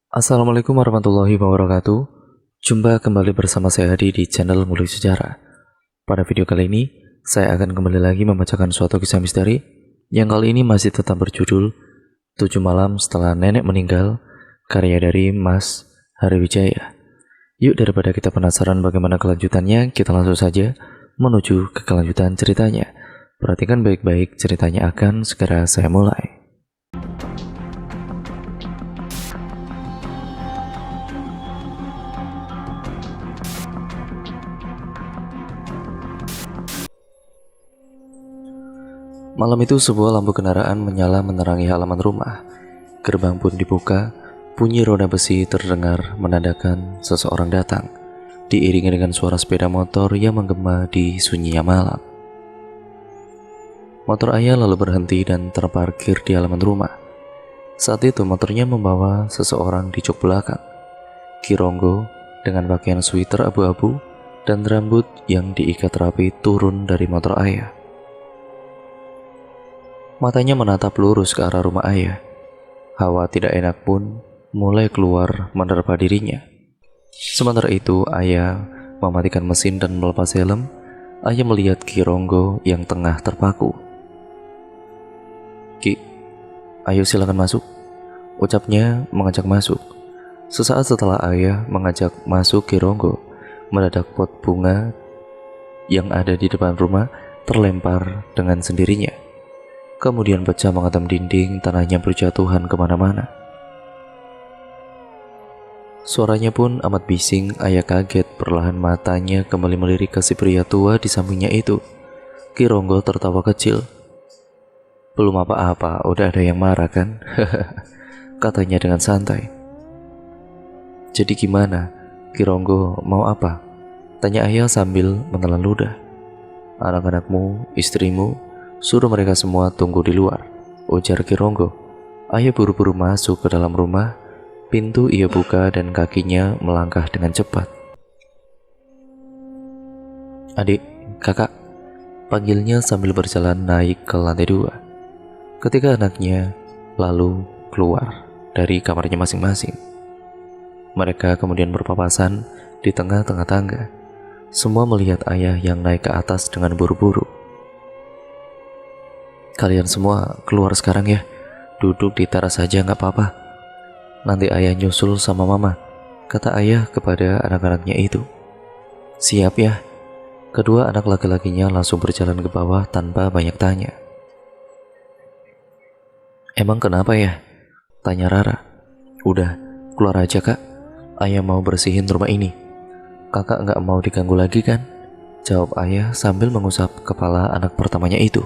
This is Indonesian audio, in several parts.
Assalamualaikum warahmatullahi wabarakatuh. Jumpa kembali bersama saya Hadi di channel Ngulik Sejarah. Pada video kali ini, saya akan kembali lagi membacakan suatu kisah misteri yang kali ini masih tetap berjudul 7 Malam Setelah Nenek Meninggal, karya dari Mas Hariwijaya. Yuk, daripada kita penasaran bagaimana kelanjutannya, kita langsung saja menuju ke kelanjutan ceritanya. Perhatikan baik-baik, ceritanya akan segera saya mulai. Malam itu sebuah lampu kendaraan menyala menerangi halaman rumah. Gerbang pun dibuka, bunyi roda besi terdengar menandakan seseorang datang, diiringi dengan suara sepeda motor yang menggema di sunyinya malam. Motor ayah lalu berhenti dan terparkir di halaman rumah. Saat itu motornya membawa seseorang di jok belakang. Ki Ronggo dengan pakaian sweater abu-abu dan rambut yang diikat rapi turun dari motor ayah. Matanya menatap lurus ke arah rumah ayah. Hawa tidak enak pun mulai keluar menerpa dirinya. Sementara itu, ayah mematikan mesin dan melepas helm. Ayah melihat Ki Ronggo yang tengah terpaku. "Ki, ayo silakan masuk," ucapnya mengajak masuk. Sesaat setelah ayah mengajak masuk Ki Ronggo, mendadak pot bunga yang ada di depan rumah terlempar dengan sendirinya. Kemudian pecah menghantam dinding, tanahnya berjatuhan kemana-mana. Suaranya pun amat bising. Ayah kaget, perlahan matanya kembali melirik ke si pria tua di sampingnya itu. Ki Ronggo tertawa kecil. "Belum apa-apa, udah ada yang marah kan?" katanya dengan santai. "Jadi gimana? Ki Ronggo mau apa?" tanya ayah sambil menelan ludah. "Anak-anakmu, istrimu, suruh mereka semua tunggu di luar," ujar Ki Ronggo. Ayah buru-buru masuk ke dalam rumah. Pintu ia buka dan kakinya melangkah dengan cepat. "Adik, kakak," panggilnya sambil berjalan naik ke lantai 2. Ketika anaknya lalu keluar dari kamarnya masing-masing, mereka kemudian berpapasan di tengah-tengah tangga. Semua melihat ayah yang naik ke atas dengan buru-buru. "Kalian semua keluar sekarang ya, duduk di teras saja nggak apa-apa. Nanti ayah nyusul sama mama," kata ayah kepada anak-anaknya itu. "Siap ya." Kedua anak laki-lakinya langsung berjalan ke bawah tanpa banyak tanya. "Emang kenapa ya?" tanya Rara. "Udah, keluar aja kak, ayah mau bersihin rumah ini. Kakak nggak mau diganggu lagi kan?" jawab ayah sambil mengusap kepala anak pertamanya itu.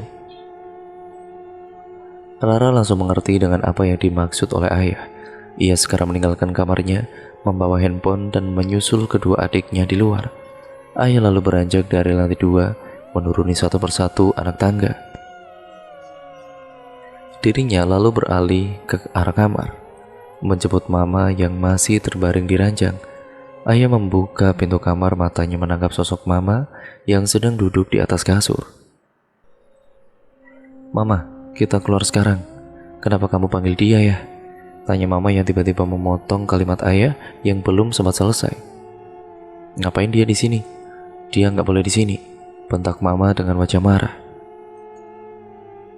Rara langsung mengerti dengan apa yang dimaksud oleh ayah. Ia segera meninggalkan kamarnya, membawa handphone dan menyusul kedua adiknya di luar. Ayah lalu beranjak dari lantai 2, menuruni satu persatu anak tangga. Dirinya lalu beralih ke arah kamar, menjemput mama yang masih terbaring di ranjang. Ayah membuka pintu kamar, matanya menangkap sosok mama yang sedang duduk di atas kasur. "Mama, kita keluar sekarang. Kenapa kamu panggil dia ya?" tanya mama yang tiba-tiba memotong kalimat ayah yang belum sempat selesai. "Ngapain dia di sini? Dia nggak boleh di sini," bentak mama dengan wajah marah.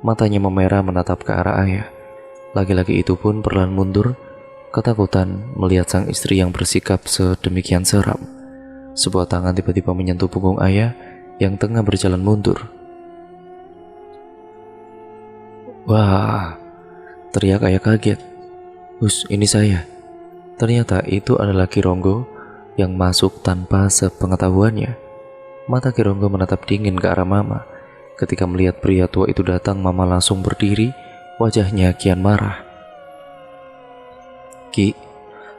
Matanya memerah menatap ke arah ayah. Laki-laki itu pun perlahan mundur, ketakutan melihat sang istri yang bersikap sedemikian seram. Sebuah tangan tiba-tiba menyentuh punggung ayah yang tengah berjalan mundur. "Wah!" teriak ayah kaget. "Hus, ini saya." Ternyata itu adalah Ki Ronggo yang masuk tanpa sepengetahuannya. Mata Ki Ronggo menatap dingin ke arah mama. Ketika melihat pria tua itu datang, mama langsung berdiri, wajahnya kian marah. "Ki,"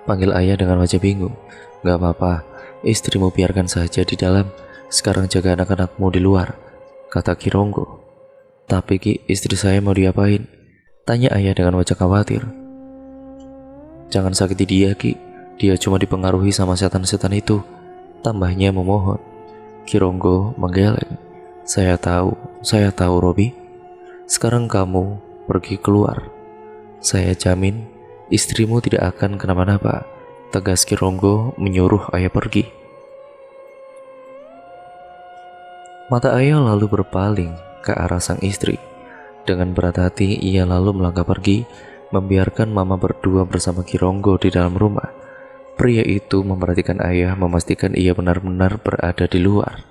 panggil ayah dengan wajah bingung. "Gak apa-apa, istrimu biarkan saja di dalam. Sekarang jaga anak-anakmu di luar," kata Ki Ronggo. "Tapi Ki, istri saya mau diapain?" tanya ayah dengan wajah khawatir. "Jangan sakiti dia Ki, dia cuma dipengaruhi sama setan-setan itu," tambahnya memohon. Ki Ronggo menggeleng. Saya tahu Robi. Sekarang kamu pergi keluar. Saya jamin Istrimu tidak akan kenapa-napa, tegas Kironggo menyuruh ayah pergi. Mata ayah lalu berpaling ke arah sang istri. Dengan berat hati ia lalu melangkah pergi, membiarkan mama berdua bersama Kironggo di dalam rumah. Pria itu memperhatikan ayah, memastikan ia benar-benar berada di luar.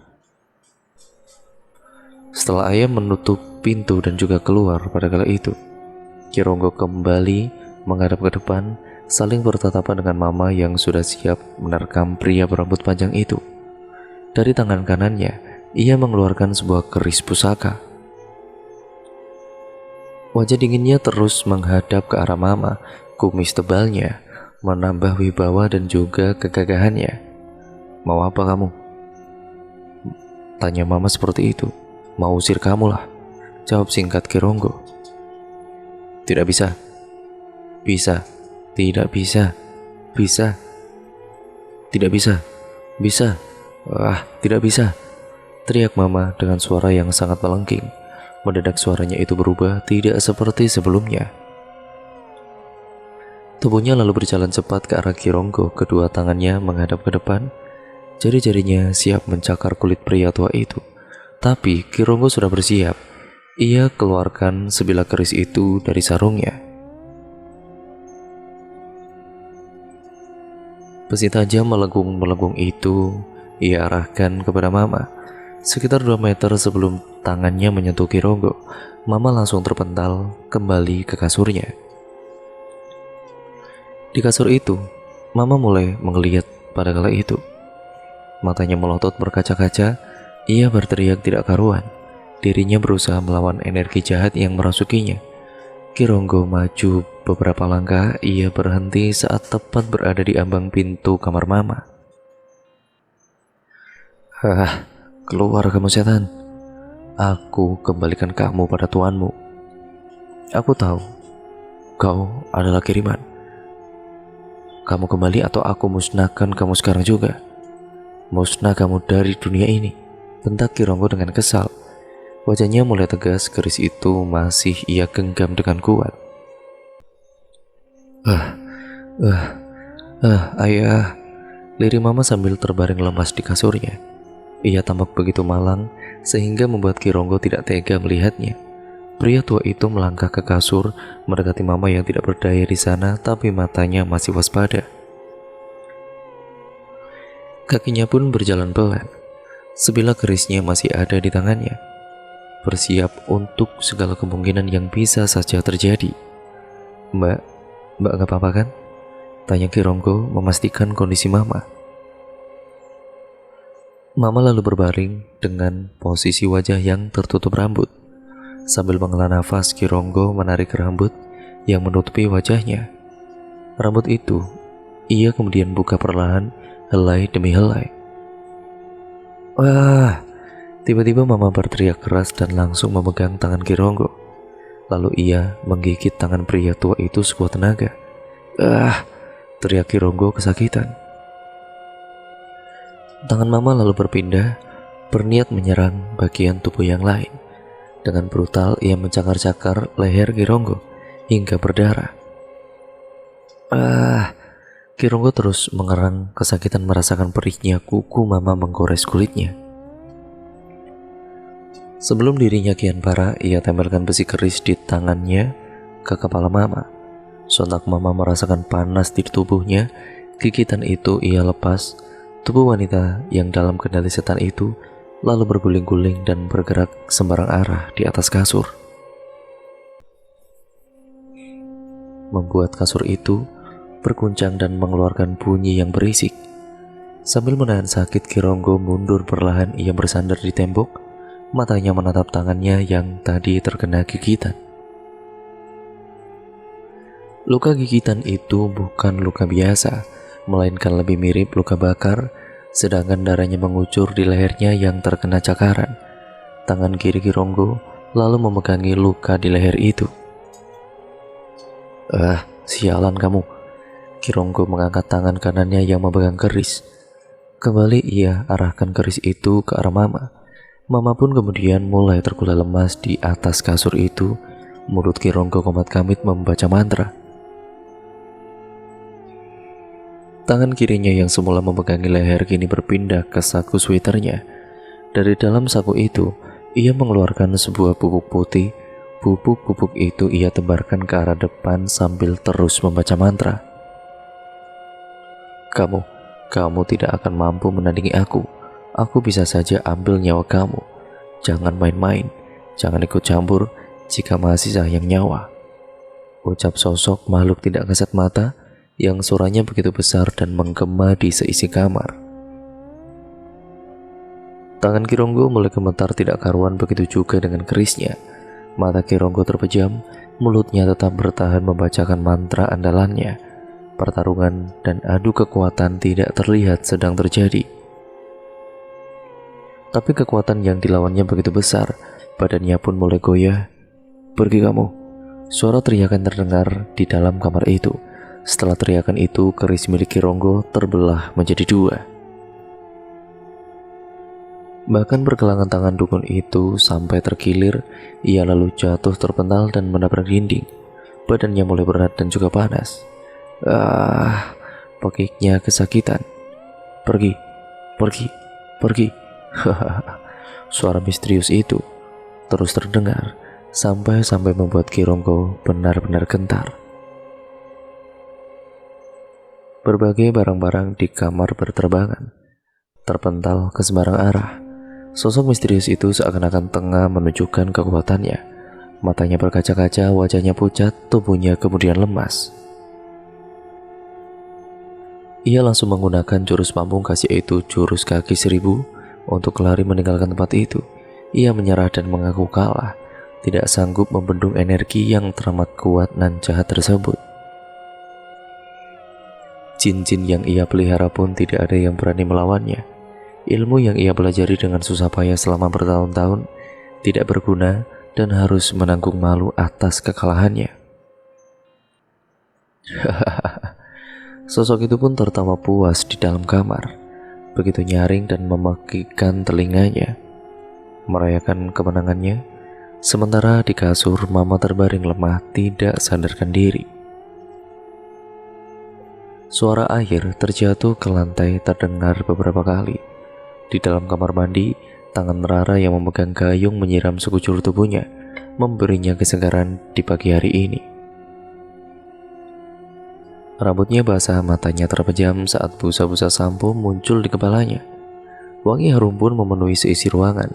Setelah ayah menutup pintu dan juga keluar pada kala itu, Kironggo kembali menghadap ke depan, saling bertatapan dengan mama yang sudah siap menerkam pria berambut panjang itu. Dari tangan kanannya, ia mengeluarkan sebuah keris pusaka. Wajah dinginnya terus menghadap ke arah mama, kumis tebalnya menambah wibawa dan juga kegagahannya. Mau apa kamu? Tanya mama seperti itu. Mau usir kamu lah, jawab singkat Kironggo. Tidak bisa. Bisa. Tidak bisa. Bisa. Tidak bisa. Bisa. Tidak bisa. Teriak mama dengan suara yang sangat melengking. Mendadak suaranya itu berubah, tidak seperti sebelumnya. Tubuhnya lalu berjalan cepat ke arah Kironggo, kedua tangannya menghadap ke depan. Jari-jarinya siap mencakar kulit pria tua itu. Tapi Kironggo sudah bersiap. Ia keluarkan sebilah keris itu dari sarungnya. Besi tajam melengkung-melengkung itu ia arahkan kepada mama. Sekitar 2 meter sebelum tangannya menyentuh Kironggo, mama langsung terpental kembali ke kasurnya. Di kasur itu, mama mulai menggeliat pada kala itu. Matanya melotot berkaca-kaca, ia berteriak tidak karuan. Dirinya berusaha melawan energi jahat yang merasukinya. Kironggo maju beberapa langkah, ia berhenti saat tepat berada di ambang pintu kamar mama. Keluar kamu setan. Aku kembalikan kamu pada tuanmu. Aku tahu, kau adalah kiriman. Kamu kembali atau aku musnahkan kamu sekarang juga. Musnah kamu dari dunia ini, bentak Kironggo dengan kesal. Wajahnya mulai tegas, keris itu masih ia genggam dengan kuat. Ayah, lirik mama sambil terbaring lemas di kasurnya. Ia tampak begitu malang sehingga membuat Kironggo tidak tega melihatnya. Pria tua itu melangkah ke kasur, mendekati mama yang tidak berdaya di sana, tapi matanya masih waspada. Kakinya pun berjalan pelan. Sebilah kerisnya masih ada di tangannya, bersiap untuk segala kemungkinan yang bisa saja terjadi. Mbak gak apa-apa kan? Tanya Kironggo memastikan kondisi mama. Mama lalu berbaring dengan posisi wajah yang tertutup rambut. Sambil menghela nafas, Kironggo menarik rambut yang menutupi wajahnya. Rambut itu ia kemudian buka perlahan, helai demi helai. Tiba-tiba mama berteriak keras dan langsung memegang tangan Kironggo. Lalu ia menggigit tangan pria tua itu sekuat tenaga. Teriak Kironggo kesakitan. Tangan mama lalu berpindah, berniat menyerang bagian tubuh yang lain. Dengan brutal ia mencakar-cakar leher Kironggo hingga berdarah. Kironggo terus mengerang kesakitan merasakan perihnya kuku mama menggores kulitnya. Sebelum dirinya kian parah, ia tempelkan besi keris di tangannya ke kepala mama. Sontak mama merasakan panas di tubuhnya. Gigitan itu ia lepas. Tubuh wanita yang dalam kendali setan itu lalu berguling-guling dan bergerak sembarang arah di atas kasur, membuat kasur itu berguncang dan mengeluarkan bunyi yang berisik. Sambil menahan sakit, Kironggo mundur perlahan. Ia bersandar di tembok, matanya menatap tangannya yang tadi terkena gigitan. Luka gigitan itu bukan luka biasa, melainkan lebih mirip luka bakar, sedangkan darahnya mengucur di lehernya yang terkena cakaran. Tangan kiri Kironggo lalu memegangi luka di leher itu. Sialan kamu. Kironggo mengangkat tangan kanannya yang memegang keris. Kembali ia arahkan keris itu ke arah mama. Mama pun kemudian mulai terkulai lemas di atas kasur itu. Mulut Kironggo komat-kamit membaca mantra. Tangan kirinya yang semula memegangi leher kini berpindah ke saku sweaternya. Dari dalam saku itu, ia mengeluarkan sebuah bubuk putih. Bubuk-bubuk itu ia tebarkan ke arah depan sambil terus membaca mantra. Kamu tidak akan mampu menandingi aku. Aku bisa saja ambil nyawa kamu. Jangan main-main, jangan ikut campur jika masih sayang nyawa. Ucap sosok makhluk tidak kasat mata yang suaranya begitu besar dan menggema di seisi kamar. Tangan Kironggo mulai gemetar tidak karuan, begitu juga dengan kerisnya. Mata Kironggo terpejam, mulutnya tetap bertahan membacakan mantra andalannya. Pertarungan dan adu kekuatan tidak terlihat sedang terjadi. Tapi kekuatan yang dilawannya begitu besar, badannya pun mulai goyah. "Pergi kamu!" Suara teriakan terdengar di dalam kamar itu. Setelah teriakan itu, keris milik Kironggo terbelah menjadi dua. Bahkan pergelangan tangan dukun itu sampai terkilir. Ia lalu jatuh terpental dan menabrak dinding. Badannya mulai berat dan juga panas. Pekiknya kesakitan. Pergi, pergi, pergi. Suara misterius itu terus terdengar sampai membuat Kironggo benar-benar gentar. Berbagai barang-barang di kamar berterbangan, terpental ke sembarang arah. Sosok misterius itu seakan-akan tengah menunjukkan kekuatannya. Matanya berkaca-kaca, wajahnya pucat, tubuhnya kemudian lemas. Ia langsung menggunakan jurus pamungkas, yaitu jurus kaki 1000, untuk lari meninggalkan tempat itu. Ia menyerah dan mengaku kalah, tidak sanggup membendung energi yang teramat kuat dan jahat tersebut. Jin-jin yang ia pelihara pun tidak ada yang berani melawannya. Ilmu yang ia pelajari dengan susah payah selama bertahun-tahun tidak berguna dan harus menanggung malu atas kekalahannya. Sosok itu pun tertawa puas di dalam kamar, begitu nyaring dan memekikkan telinganya, merayakan kemenangannya. Sementara di kasur, Mama terbaring lemah tidak sadarkan diri. Suara air terjatuh ke lantai terdengar beberapa kali. Di dalam kamar mandi, tangan Rara yang memegang gayung menyiram sekujur tubuhnya, memberinya kesegaran di pagi hari ini. Rambutnya basah, matanya terpejam saat busa-busa sampo muncul di kepalanya. Wangi harum pun memenuhi seisi ruangan.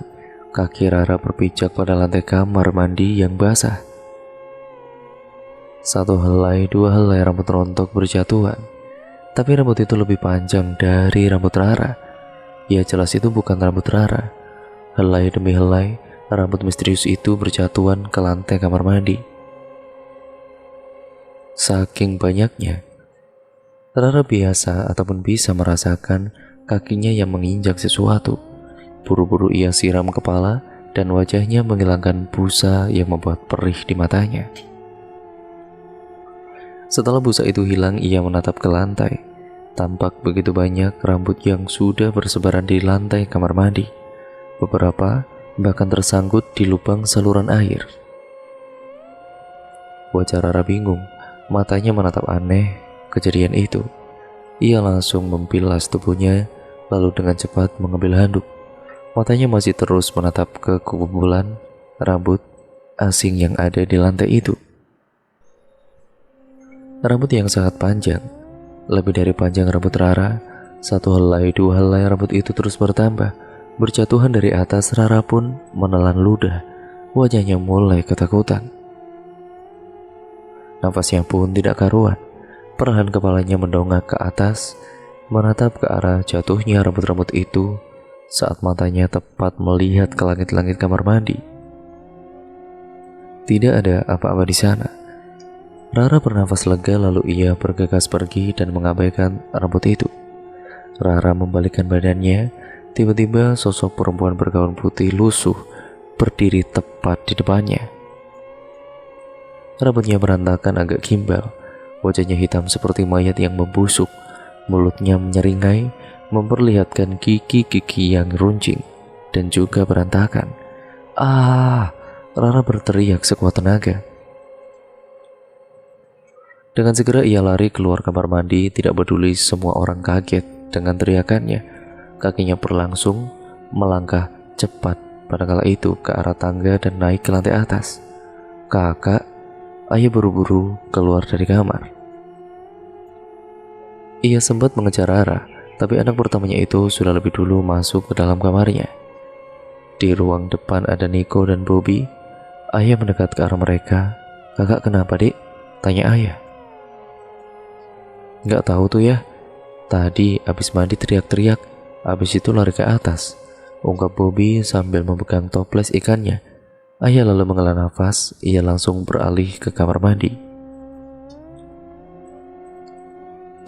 Kaki Rara berpijak pada lantai kamar mandi yang basah. Satu helai, dua helai rambut rontok berjatuhan. Tapi rambut itu lebih panjang dari rambut Rara. Ya jelas itu bukan rambut Rara. Helai demi helai, rambut misterius itu berjatuhan ke lantai kamar mandi. Saking banyaknya, Rara biasa ataupun bisa merasakan kakinya yang menginjak sesuatu. Buru-buru ia siram kepala dan wajahnya menghilangkan busa yang membuat perih di matanya. Setelah busa itu hilang, ia menatap ke lantai. Tampak begitu banyak rambut yang sudah bersebaran di lantai kamar mandi. Beberapa bahkan tersangkut di lubang saluran air. Wajah Rara bingung, matanya menatap aneh kejadian itu. Ia langsung membilas tubuhnya, lalu dengan cepat mengambil handuk. Matanya masih terus menatap ke kumpulan rambut asing yang ada di lantai itu. Rambut yang sangat panjang, lebih dari panjang rambut Rara. Satu helai, dua helai rambut itu terus bertambah, berjatuhan dari atas. Rara pun menelan ludah, wajahnya mulai ketakutan. Nafasnya pun tidak karuan. Perlahan kepalanya mendongak ke atas, menatap ke arah jatuhnya rambut-rambut itu. Saat matanya tepat melihat ke langit-langit kamar mandi, tidak ada apa-apa di sana. Rara bernafas lega, lalu ia bergegas pergi dan mengabaikan rambut itu. Rara membalikkan badannya. Tiba-tiba sosok perempuan bergaun putih lusuh berdiri tepat di depannya. Rambutnya berantakan agak gimbal, wajahnya hitam seperti mayat yang membusuk, mulutnya menyeringai, memperlihatkan gigi-gigi yang runcing dan juga berantakan. Rara berteriak sekuat tenaga. Dengan segera ia lari keluar kamar mandi, tidak peduli semua orang kaget dengan teriakannya. Kakinya berlangsung melangkah cepat pada kala itu ke arah tangga dan naik ke lantai atas. Kakak, ayah buru-buru keluar dari kamar. Ia sempat mengejar Rara, tapi anak pertamanya itu sudah lebih dulu masuk ke dalam kamarnya. Di ruang depan ada Nico dan Bobby. Ayah mendekat ke arah mereka. Kakak kenapa, Dek? Tanya ayah. Nggak tahu tuh ya. Tadi abis mandi teriak-teriak, abis itu lari ke atas, ungkap Bobby sambil memegang toples ikannya. Ayah lalu menghela nafas, ia langsung beralih ke kamar mandi.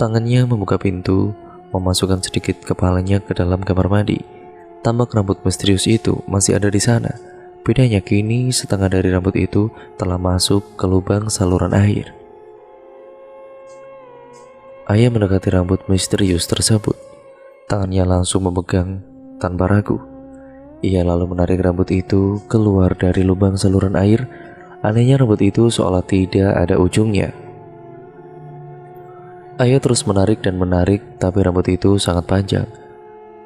Tangannya membuka pintu, memasukkan sedikit kepalanya ke dalam kamar mandi. Tambak rambut misterius itu masih ada di sana. Bedanya kini setengah dari rambut itu telah masuk ke lubang saluran air. Ayah mendekati rambut misterius tersebut. Tangannya langsung memegang tanpa ragu. Ia lalu menarik rambut itu keluar dari lubang saluran air. Anehnya rambut itu seolah tidak ada ujungnya. Ayah terus menarik dan menarik, tapi rambut itu sangat panjang.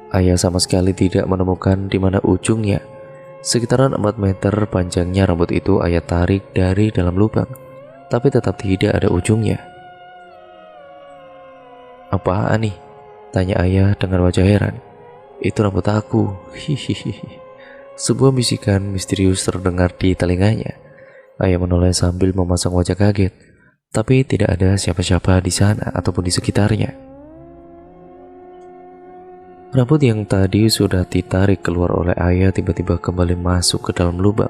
Ayah sama sekali tidak menemukan di mana ujungnya. Sekitaran 4 meter panjangnya rambut itu ayah tarik dari dalam lubang, tapi tetap tidak ada ujungnya. Apaan nih? Tanya ayah dengan wajah heran. Itu rambut aku. Hihihi. Sebuah bisikan misterius terdengar di telinganya. Ayah menoleh sambil memasang wajah kaget, tapi tidak ada siapa-siapa di sana ataupun di sekitarnya. Rambut yang tadi sudah ditarik keluar oleh ayah tiba-tiba kembali masuk ke dalam lubang,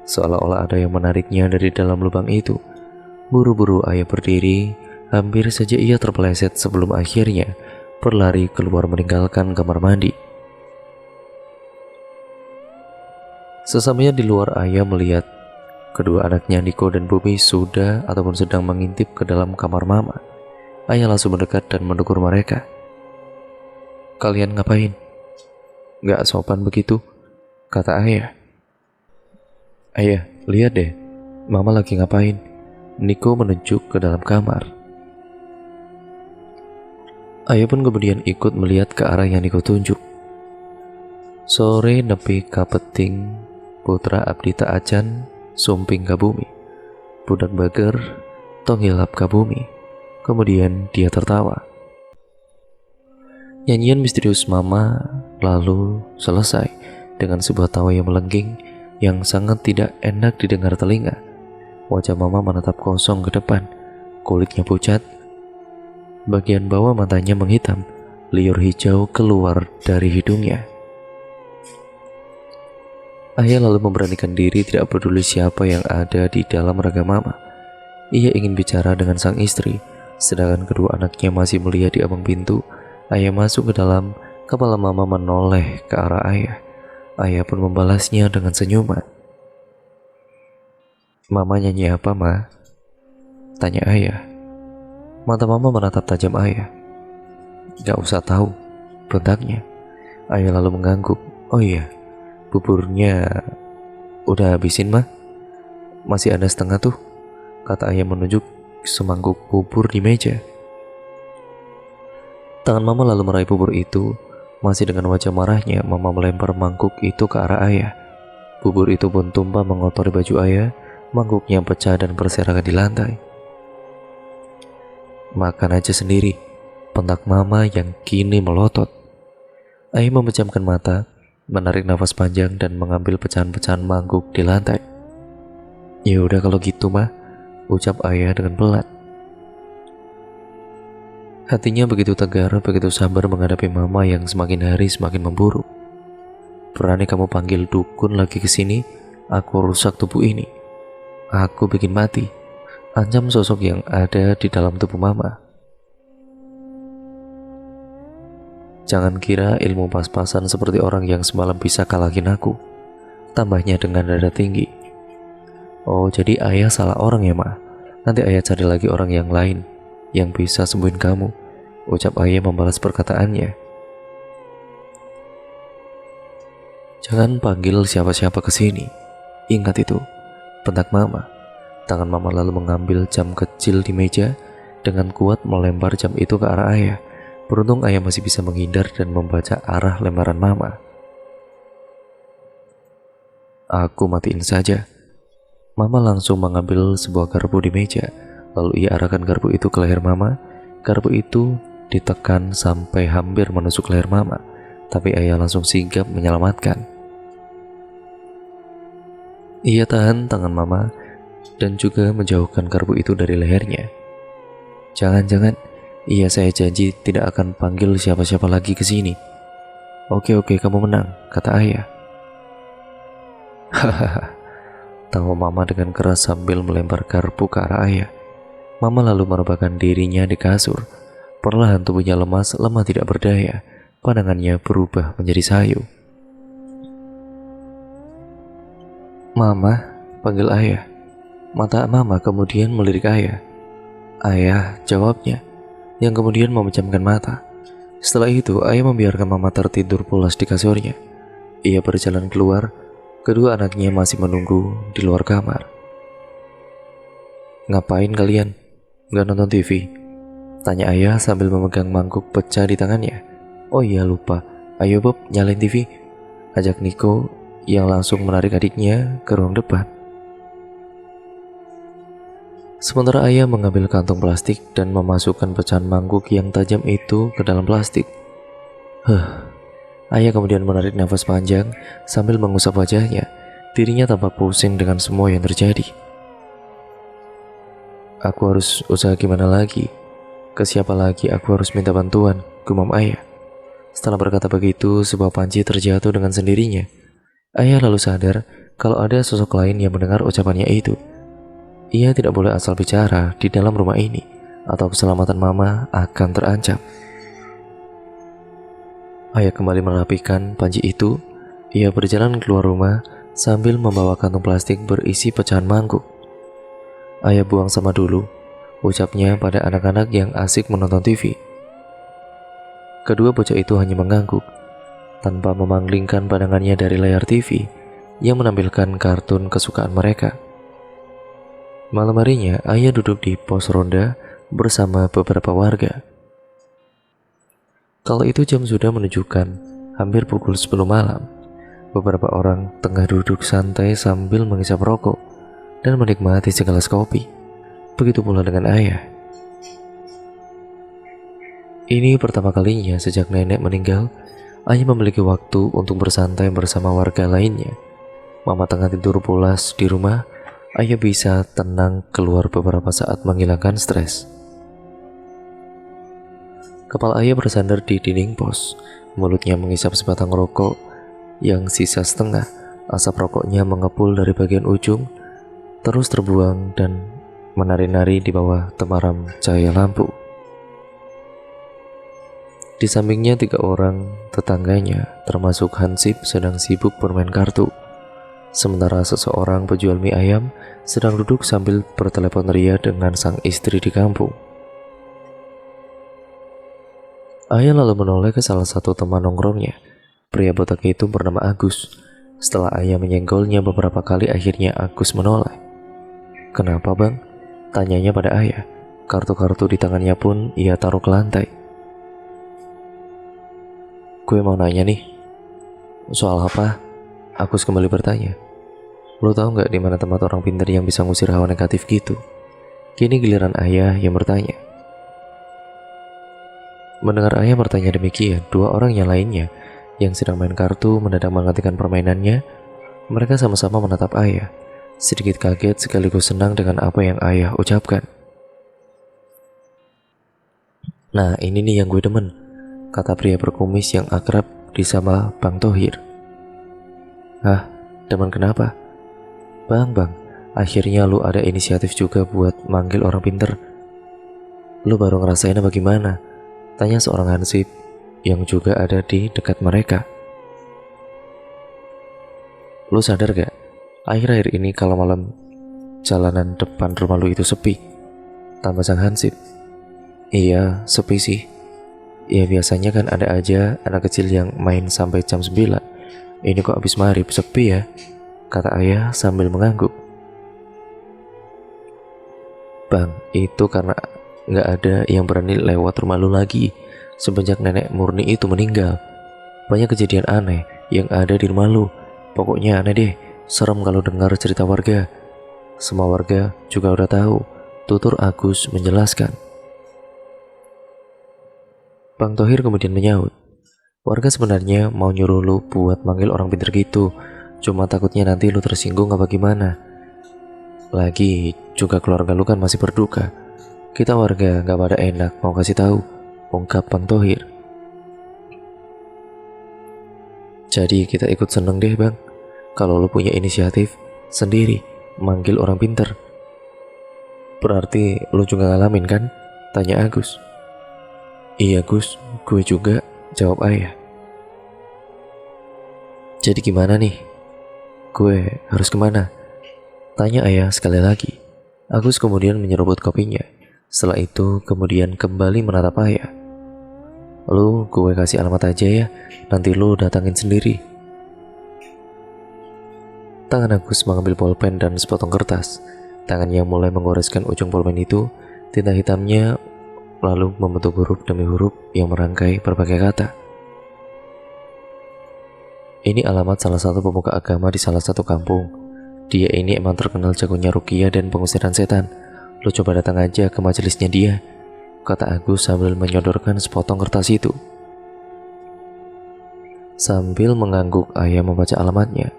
seolah-olah ada yang menariknya dari dalam lubang itu. Buru-buru ayah berdiri, hampir saja ia terpeleset sebelum akhirnya berlari keluar meninggalkan kamar mandi. Sesamanya di luar, ayah melihat kedua anaknya Nico dan Bobby sudah ataupun sedang mengintip ke dalam kamar mama. Ayah langsung mendekat dan menegur mereka. Kalian ngapain? Gak sopan begitu, kata ayah. Ayah, lihat deh, mama lagi ngapain? Nico menunjuk ke dalam kamar. Ayah pun kemudian ikut melihat ke arah yang Nico tunjuk. Sore nepi kapeting, putra abdi tak acan, sumping kabumi, budak bager, tong hilap kabumi. Kemudian dia tertawa. Nyanyian misterius mama lalu selesai dengan sebuah tawa yang melengging yang sangat tidak enak didengar telinga. Wajah mama menatap kosong ke depan, kulitnya pucat, bagian bawah matanya menghitam, liur hijau keluar dari hidungnya. Ayah lalu memberanikan diri tidak peduli siapa yang ada di dalam raga mama. Ia ingin bicara dengan sang istri, sedangkan kedua anaknya masih melihat di ambang pintu. Ayah masuk ke dalam, kepala mama menoleh ke arah ayah. Ayah pun membalasnya dengan senyuman. Mama nyanyi apa, Ma? Tanya ayah. Mata mama menatap tajam ayah. Gak usah tahu, bentaknya. Ayah lalu mengangguk. Oh iya, buburnya udah habisin, Ma? Masih ada setengah tuh, kata ayah menunjuk semangkuk bubur di meja. Tangan mama lalu meraih bubur itu. Masih dengan wajah marahnya, mama melempar mangkuk itu ke arah ayah. Bubur itu pun tumpah mengotori baju ayah. Mangkuknya pecah dan berserakan di lantai. Makan aja sendiri, bentak mama yang kini melotot. Ayah memejamkan mata, menarik nafas panjang dan mengambil pecahan-pecahan mangkuk di lantai. Ya udah kalau gitu, Ma, ucap ayah dengan pelan. Hatinya begitu tegar, begitu sabar menghadapi mama yang semakin hari semakin memburuk. Berani kamu panggil dukun lagi ke sini, aku rusak tubuh ini. Aku bikin mati. Ancam sosok yang ada di dalam tubuh mama. Jangan kira ilmu pas-pasan seperti orang yang semalam bisa kalahin aku, tambahnya dengan nada tinggi. Oh, jadi ayah salah orang ya, Ma? Nanti ayah cari lagi orang yang lain yang bisa sembuhin kamu, ucap ayah membalas perkataannya. Jangan panggil siapa-siapa ke sini. Ingat itu, bentak mama. Tangan mama lalu mengambil jam kecil di meja, dengan kuat melempar jam itu ke arah ayah. Beruntung ayah masih bisa menghindar dan membaca arah lemparan mama. Aku matiin saja. Mama langsung mengambil sebuah garpu di meja, lalu ia arahkan garpu itu ke leher mama. Garpu itu ditekan sampai hampir menusuk leher mama, tapi ayah langsung sigap menyelamatkan. Ia tahan tangan mama dan juga menjauhkan garpu itu dari lehernya. Jangan-jangan, iya saya janji tidak akan panggil siapa-siapa lagi ke sini. Oke, kamu menang, kata ayah. Hahaha, tawa mama dengan keras sambil melempar garpu ke arah ayah. Mama lalu merebahkan dirinya di kasur. Perlahan tubuhnya lemas, lemah tidak berdaya. Pandangannya berubah menjadi sayu. Mama, panggil ayah. Mata mama kemudian melirik ayah. Ayah, jawabnya, yang kemudian memejamkan mata. Setelah itu, ayah membiarkan mama tertidur pulas di kasurnya. Ia berjalan keluar, kedua anaknya masih menunggu di luar kamar. Ngapain kalian? Nggak nonton TV? Tanya ayah sambil memegang mangkuk pecah di tangannya. Oh iya lupa, ayo Bob nyalain TV, ajak Niko yang langsung menarik adiknya ke ruang depan. Sementara ayah mengambil kantong plastik dan memasukkan pecahan mangkuk yang tajam itu ke dalam plastik. Ayah kemudian menarik nafas panjang sambil mengusap wajahnya. Dirinya tampak pusing dengan semua yang terjadi. Aku harus usaha gimana lagi? Ke siapa lagi aku harus minta bantuan? Gumam ayah. Setelah berkata begitu, sebuah panci terjatuh dengan sendirinya. Ayah lalu sadar kalau ada sosok lain yang mendengar ucapannya itu. Ia tidak boleh asal bicara di dalam rumah ini, atau keselamatan mama akan terancam. Ayah kembali merapikan panci itu. Ia berjalan keluar rumah sambil membawa kantong plastik berisi pecahan mangkuk. Ayah buang sama dulu, ucapnya pada anak-anak yang asik menonton TV. Kedua bocah itu hanya mengangguk, tanpa memanglingkan pandangannya dari layar TV yang menampilkan kartun kesukaan mereka. Malam harinya, ayah duduk di pos ronda bersama beberapa warga. Kala itu jam sudah menunjukkan hampir pukul 10 malam. Beberapa orang tengah duduk santai sambil menghisap rokok dan menikmati segelas kopi. Begitu pula dengan ayah. Ini pertama kalinya sejak nenek meninggal, ayah memiliki waktu untuk bersantai bersama warga lainnya. Mama tengah tidur pulas di rumah, ayah bisa tenang keluar beberapa saat menghilangkan stres. Kepala ayah bersandar di dinding pos, mulutnya menghisap sebatang rokok yang sisa setengah. Asap rokoknya mengepul dari bagian ujung, terus terbuang dan menari-nari di bawah temaram cahaya lampu. Di sampingnya 3 orang tetangganya, termasuk Hansip, sedang sibuk bermain kartu. Sementara seseorang penjual mie ayam sedang duduk sambil bertelepon ria dengan sang istri di kampung. Ayah lalu menoleh ke salah satu teman nongkrongnya. Pria botak itu bernama Agus. Setelah ayah menyenggolnya beberapa kali, akhirnya Agus menoleh. Kenapa bang? Tanyanya pada ayah. Kartu-kartu di tangannya pun ia taruh ke lantai. Gue mau nanya nih. Soal apa? Agus kembali bertanya. Lo tahu nggak di mana tempat orang pintar yang bisa ngusir hawa negatif gitu? Kini giliran ayah yang bertanya. Mendengar ayah bertanya demikian, 2 orang yang lainnya yang sedang main kartu mendadak menghentikan permainannya. Mereka sama-sama menatap ayah, sedikit kaget sekaligus senang dengan apa yang ayah ucapkan. Nah ini nih yang gue demen, kata pria berkumis yang akrab disapa Bang Thohir. Hah, demen kenapa? Bang, akhirnya lu ada inisiatif juga buat manggil orang pinter. Lu baru ngerasain apa gimana? Tanya seorang Hansip yang juga ada di dekat mereka. Lu sadar gak? Akhir-akhir ini kalau malam jalanan depan rumah lu itu sepi. Tambah sang Hansip. Iya, sepi sih. Ya biasanya kan ada aja anak kecil yang main sampai jam 9. Ini kok habis maghrib sepi ya, kata ayah sambil mengangguk. Bang, itu karena nggak ada yang berani lewat rumah lu lagi semenjak nenek Murni itu meninggal. Banyak kejadian aneh yang ada di rumah lu. Pokoknya aneh deh, serem kalau dengar cerita warga. Semua warga juga udah tahu, tutur Agus menjelaskan. Bang Tohir kemudian menyaut, warga sebenarnya mau nyuruh lu buat manggil orang pintar gitu, cuma takutnya nanti lu tersinggung apa gimana. Lagi juga keluarga lu kan masih berduka. Kita warga gak pada enak mau kasih tahu, ungkap Bang Tohir. Jadi kita ikut seneng deh bang, kalau lu punya inisiatif sendiri manggil orang pintar. Berarti lu juga ngalamin kan? Tanya Agus. Iya Gus, gue juga, jawab ayah. Jadi gimana nih? Gue harus kemana? Tanya ayah sekali lagi. Agus kemudian menyeruput kopinya. Setelah itu kemudian kembali menatap ayah. Lu gue kasih alamat aja ya, nanti lu datangin sendiri. Tangan Agus mengambil pulpen dan sepotong kertas. Tangannya mulai mengoreskan ujung pulpen itu. Tinta hitamnya lalu membentuk huruf demi huruf yang merangkai berbagai kata. Ini alamat salah satu pemuka agama di salah satu kampung. Dia ini emang terkenal jagonya ruqyah dan pengusiran setan. Lo coba datang aja ke majelisnya dia, kata Agus sambil menyodorkan sepotong kertas itu. Sambil mengangguk ayah membaca alamatnya.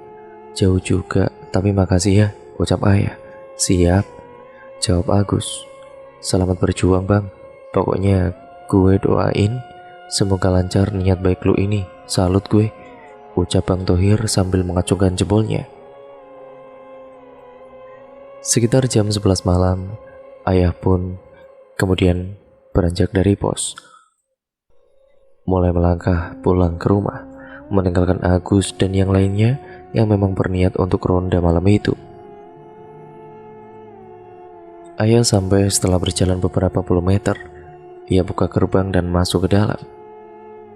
Jauh juga, tapi makasih ya, ucap ayah. Siap, jawab Agus. Selamat berjuang bang. Pokoknya gue doain semoga lancar niat baik lu ini. Salut gue, ucap Bang Tohir sambil mengacungkan jempolnya. Sekitar jam 11 malam, ayah pun kemudian beranjak dari pos, mulai melangkah pulang ke rumah, meninggalkan Agus dan yang lainnya yang memang berniat untuk ronda malam itu. Ayah sampai setelah berjalan beberapa puluh meter. Ia buka gerbang dan masuk ke dalam.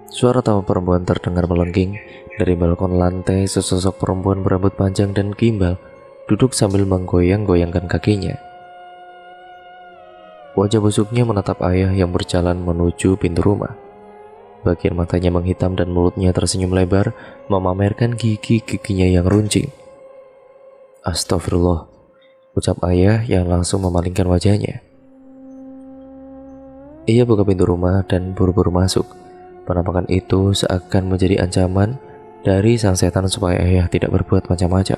Suara tawa perempuan terdengar melengking. Dari balkon lantai, sesosok perempuan berambut panjang dan gimbal duduk sambil menggoyang-goyangkan kakinya. Wajah busuknya menatap ayah yang berjalan menuju pintu rumah. Bagian matanya menghitam dan mulutnya tersenyum lebar, memamerkan gigi-giginya yang runcing. Astagfirullah, ucap ayah yang langsung memalingkan wajahnya. Ia buka pintu rumah dan buru-buru masuk. Penampakan itu seakan menjadi ancaman dari sang setan supaya ayah tidak berbuat macam-macam.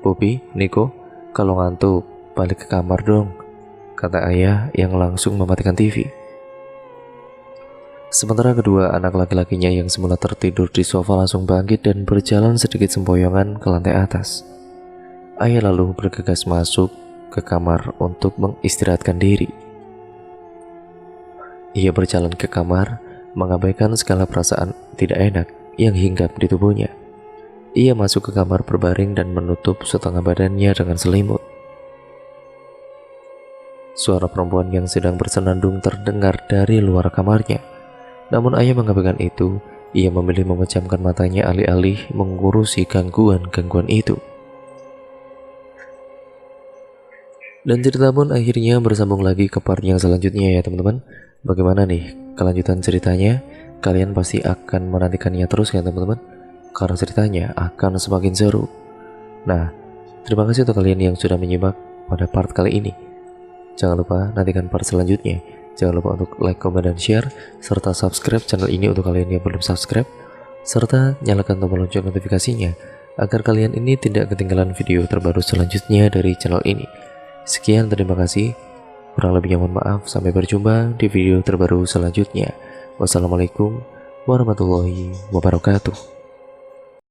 Bobi, Niko, kalau ngantuk balik ke kamar dong, kata ayah yang langsung mematikan TV. Sementara kedua anak laki-lakinya yang semula tertidur di sofa langsung bangkit dan berjalan sedikit sempoyongan ke lantai atas. Ayah lalu bergegas masuk ke kamar untuk mengistirahatkan diri. Ia berjalan ke kamar, mengabaikan segala perasaan tidak enak yang hinggap di tubuhnya. Ia masuk ke kamar berbaring dan menutup setengah badannya dengan selimut. Suara perempuan yang sedang bersenandung terdengar dari luar kamarnya. Namun ayah mengabaikan itu. Ia memilih memejamkan matanya alih-alih mengurusi gangguan-gangguan itu. Dan cerita pun akhirnya bersambung lagi ke part yang selanjutnya ya teman-teman. Bagaimana nih kelanjutan ceritanya? Kalian pasti akan menantikannya terus kan teman-teman, karena ceritanya akan semakin seru. Nah, terima kasih untuk kalian yang sudah menyimak pada part kali ini. Jangan lupa nantikan part selanjutnya. Jangan lupa untuk like, comment, dan share, serta subscribe channel ini untuk kalian yang belum subscribe, serta nyalakan tombol lonceng notifikasinya agar kalian ini tidak ketinggalan video terbaru selanjutnya dari channel ini. Sekian, terima kasih. Kurang lebihnya mohon maaf. Sampai berjumpa di video terbaru selanjutnya. Wassalamualaikum warahmatullahi wabarakatuh.